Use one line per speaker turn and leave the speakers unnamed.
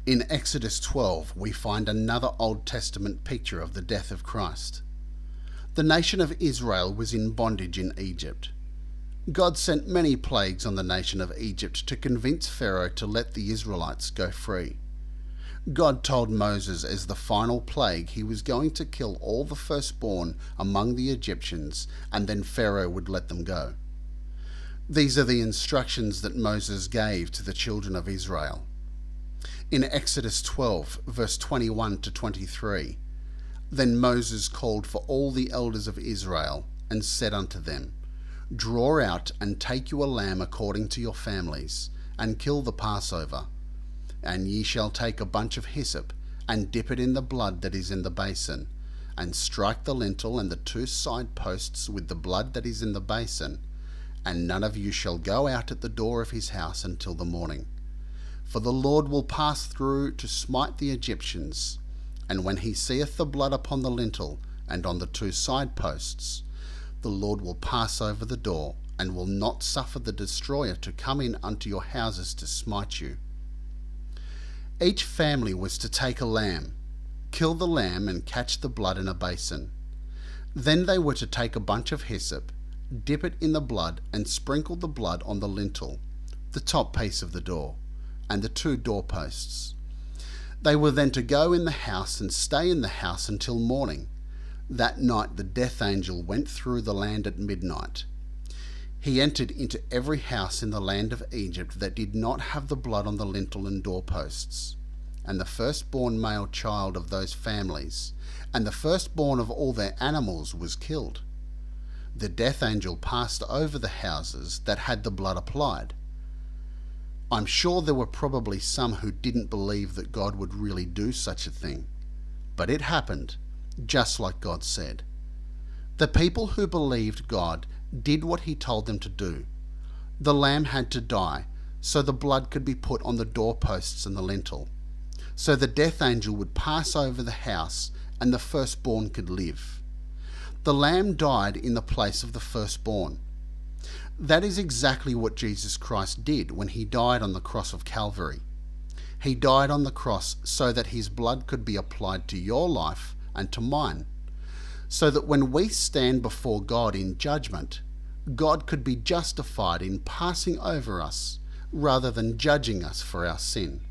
In Exodus 12, we find another Old Testament picture of the death of Christ. The nation of Israel was in bondage in Egypt. God sent many plagues on the nation of Egypt to convince Pharaoh to let the Israelites go free. God told Moses as the final plague he was going to kill all the firstborn among the Egyptians, and then Pharaoh would let them go. These are the instructions that Moses gave to the children of Israel. In Exodus 12, verse 21 to 23, "Then Moses called for all the elders of Israel, and said unto them, Draw out and take you a lamb according to your families, and kill the Passover. And ye shall take a bunch of hyssop, and dip it in the blood that is in the basin, and strike the lintel and the two side posts with the blood that is in the basin. And none of you shall go out at the door of his house until the morning. For the Lord will pass through to smite the Egyptians. And when he seeth the blood upon the lintel and on the two side posts, the Lord will pass over the door, and will not suffer the destroyer to come in unto your houses to smite you." Each family was to take a lamb, kill the lamb and catch the blood in a basin. Then they were to take a bunch of hyssop, dip it in the blood and sprinkle the blood on the lintel, the top piece of the door, and the two doorposts. They were then to go in the house and stay in the house until morning. That night the death angel went through the land at midnight. He entered into every house in the land of Egypt that did not have the blood on the lintel and doorposts, and the firstborn male child of those families, and the firstborn of all their animals was killed. The death angel passed over the houses that had the blood applied. I'm sure there were probably some who didn't believe that God would really do such a thing, but it happened, just like God said. The people who believed God did what he told them to do. The lamb had to die, so the blood could be put on the doorposts and the lintel, so the death angel would pass over the house and the firstborn could live. The lamb died in the place of the firstborn. That is exactly what Jesus Christ did when he died on the cross of Calvary. He died on the cross so that his blood could be applied to your life and to mine, so that when we stand before God in judgment, God could be justified in passing over us rather than judging us for our sin.